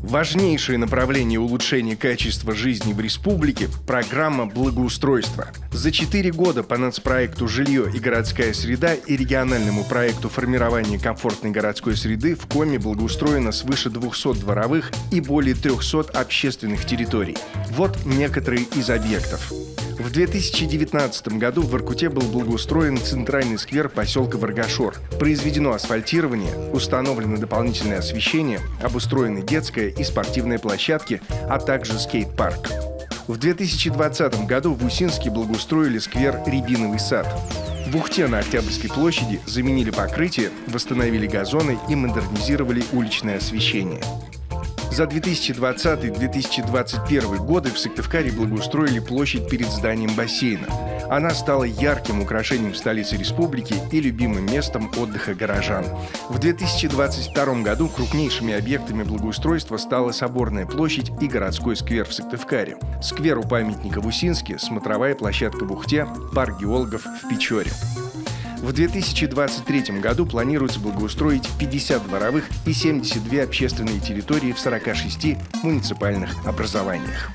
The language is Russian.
Важнейшее направление улучшения качества жизни в республике – программа благоустройства. За 4 года по нацпроекту «Жилье и городская среда» и региональному проекту формирования комфортной городской среды в Коми благоустроено свыше 200 дворовых и более 300 общественных территорий. Вот некоторые из объектов. В 2019 году в Воркуте был благоустроен центральный сквер поселка Варгашор. Произведено асфальтирование, установлено дополнительное освещение, обустроены детская и спортивная площадки, а также скейт-парк. В 2020 году в Усинске благоустроили сквер «Рябиновый сад». В Ухте на Октябрьской площади заменили покрытие, восстановили газоны и модернизировали уличное освещение. За 2020-2021 годы в Сыктывкаре благоустроили площадь перед зданием бассейна. Она стала ярким украшением столицы республики и любимым местом отдыха горожан. В 2022 году крупнейшими объектами благоустройства стала Соборная площадь и городской сквер в Сыктывкаре, сквер у памятника в Усинске, смотровая площадка в Ухте, парк геологов в Печоре. В 2023 году планируется благоустроить 50 дворовых и 72 общественные территории в 46 муниципальных образованиях.